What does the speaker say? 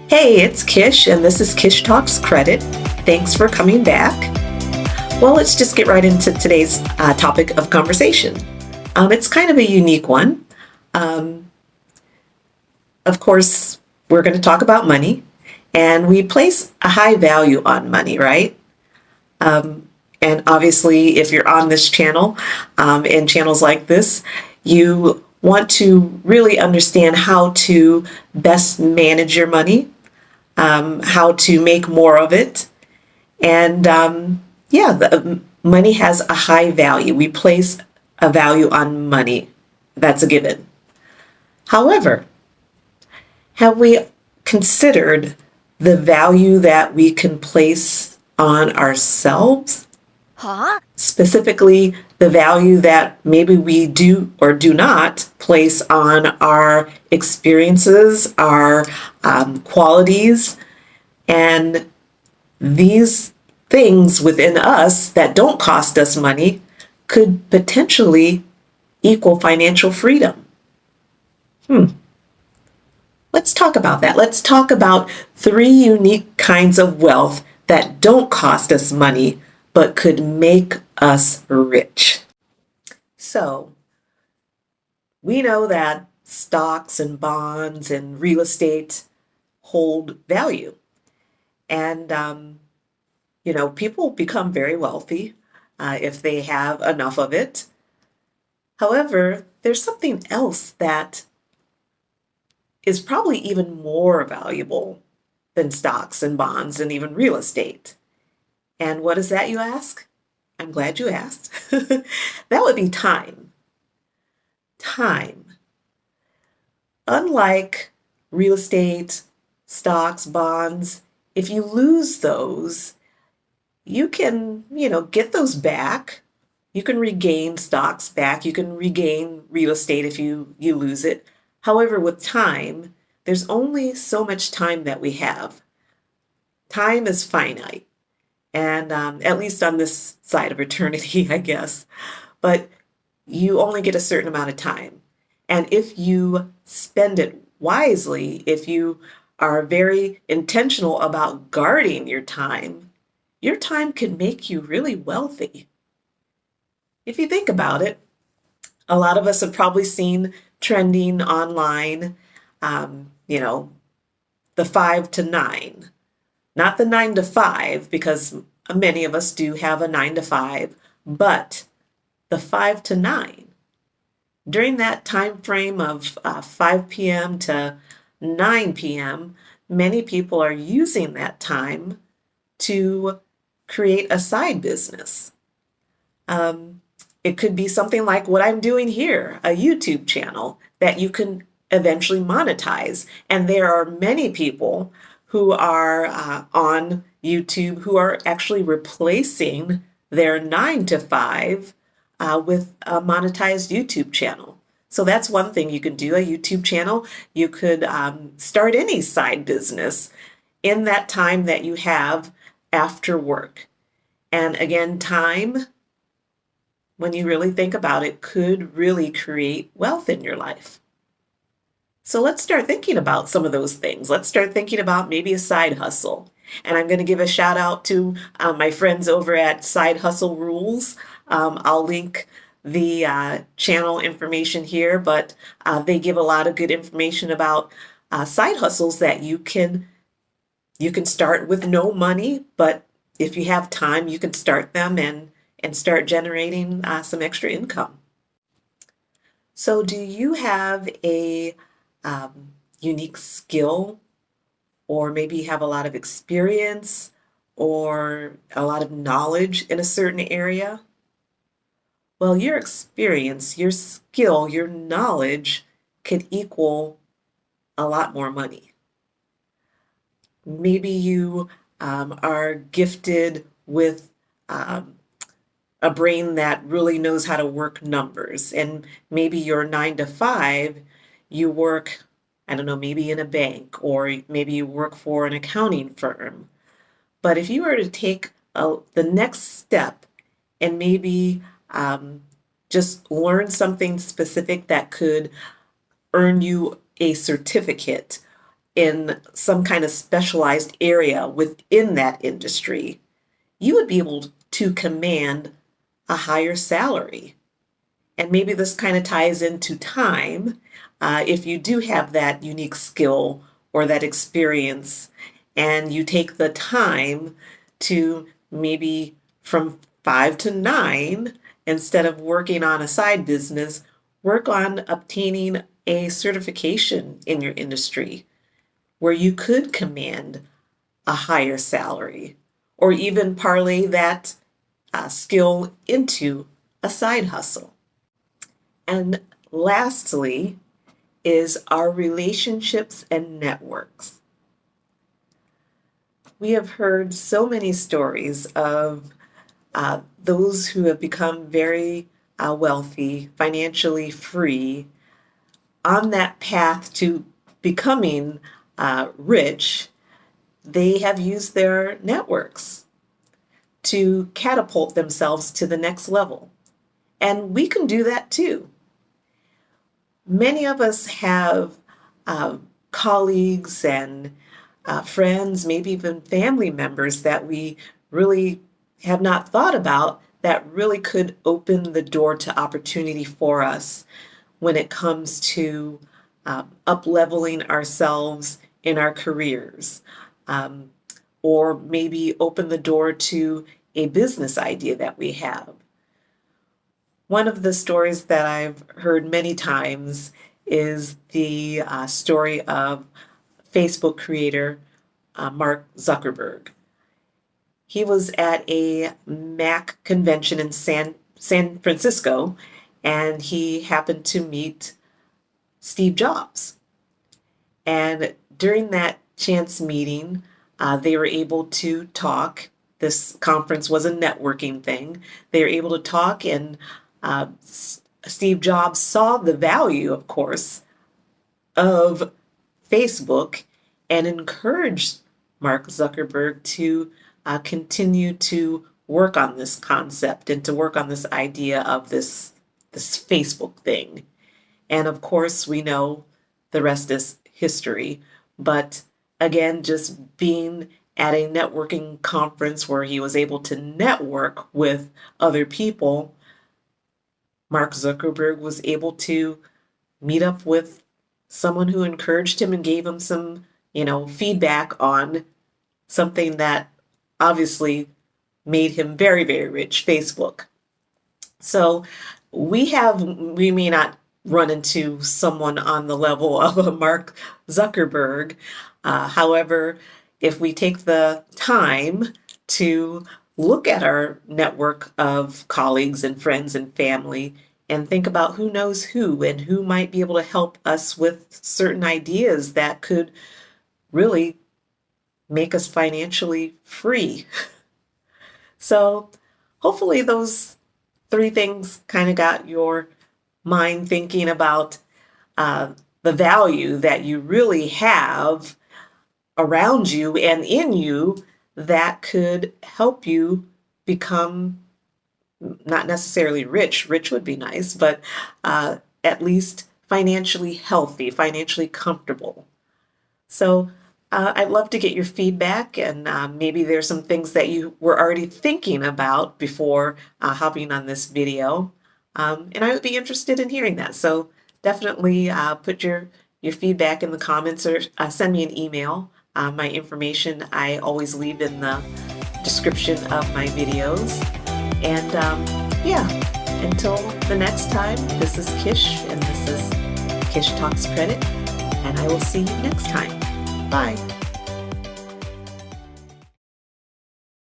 Hey, it's Kish, and this is Kish Talks Credit. Thanks for coming back. Well, let's just get right into today's topic of conversation. It's kind of a unique one. Um, of course, we're going to talk about money, and we place a high value on money, right? And obviously, if you're on this channel and channels like this, you want to really understand how to best manage your money, how to make more of it. And money has a high value. We place a value on money. That's a given. However, have we considered the value that we can place on ourselves? Huh? Specifically, the value that maybe we do or do not place on our experiences, our qualities, and these things within us that don't cost us money could potentially equal financial freedom. Let's talk about that. Let's talk about three unique kinds of wealth that don't cost us money but could make us rich. So, we know that stocks and bonds and real estate hold value. And people become very wealthy if they have enough of it. However, there's something else that is probably even more valuable than stocks and bonds and even real estate. And what is that, you ask? I'm glad you asked. That would be time. Time. Unlike real estate, stocks, bonds, if you lose those, you can, get those back. You can regain stocks back. You can regain real estate if you lose it. However, with time, there's only so much time that we have. Time is finite, and at least on this side of eternity, I guess. But you only get a certain amount of time. And if you spend it wisely, if you are very intentional about guarding your time can make you really wealthy. If you think about it, a lot of us have probably seen trending online, you know, the 5 to 9, not the 9 to 5, because many of us do have a 9 to 5, but the 5 to 9. During that time frame of 5 p.m. to 9 p.m., many people are using that time to create a side business. Um, it could be something like what I'm doing here, a YouTube channel that you can eventually monetize. And there are many people who are on YouTube who are actually replacing their 9 to 5 with a monetized YouTube channel. So that's one thing you can do, a YouTube channel. You could start any side business in that time that you have after work. And again, time, when you really think about it, could really create wealth in your life. So let's start thinking about some of those things. Let's start thinking about maybe a side hustle. And I'm going to give a shout out to my friends over at Side Hustle Rules. I'll link the channel information here, but they give a lot of good information about side hustles that you can start with no money, but if you have time, you can start them and start generating some extra income. So, do you have a unique skill, or maybe you have a lot of experience or a lot of knowledge in a certain area? Well, your experience, your skill, your knowledge could equal a lot more money. Maybe you are gifted with um, a brain that really knows how to work numbers. And maybe your 9 to 5, you work, I don't know, maybe in a bank, or maybe you work for an accounting firm. But if you were to take the next step and maybe just learn something specific that could earn you a certificate in some kind of specialized area within that industry, you would be able to command a higher salary. And maybe this kind of ties into time. If you do have that unique skill or that experience, and you take the time to maybe from 5 to 9, instead of working on a side business, work on obtaining a certification in your industry where you could command a higher salary, or even parlay that skill into a side hustle. And lastly is our relationships and networks. We have heard so many stories of those who have become very wealthy, financially free, on that path to becoming rich. They have used their networks to catapult themselves to the next level. And we can do that too. Many of us have colleagues and friends, maybe even family members that we really have not thought about that really could open the door to opportunity for us when it comes to up-leveling ourselves in our careers, or maybe open the door to a business idea that we have. One of the stories that I've heard many times is the story of Facebook creator Mark Zuckerberg. He was at a Mac convention in San Francisco, and he happened to meet Steve Jobs. And during that chance meeting, they were able to talk. This conference was a networking thing. They were able to talk, and Steve Jobs saw the value, of course, of Facebook and encouraged Mark Zuckerberg to continue to work on this concept and to work on this idea of this Facebook thing. And of course, we know the rest is history. But again, just being at a networking conference where he was able to network with other people, Mark Zuckerberg was able to meet up with someone who encouraged him and gave him some, feedback on something that obviously made him very, very rich, Facebook. So we may not run into someone on the level of a Mark Zuckerberg. However, if we take the time to look at our network of colleagues and friends and family and think about who knows who and who might be able to help us with certain ideas that could really make us financially free. So hopefully those 3 things kind of got your mind thinking about the value that you really have around you and in you that could help you become not necessarily rich. Rich would be nice, but at least financially healthy, financially comfortable. So I'd love to get your feedback, and maybe there's some things that you were already thinking about before hopping on this video. And I would be interested in hearing that. So definitely put your feedback in the comments, or send me an email. My information I always leave in the description of my videos. And yeah, until the next time, this is Kish, and this is Kish Talks Credit, and I will see you next time. Bye.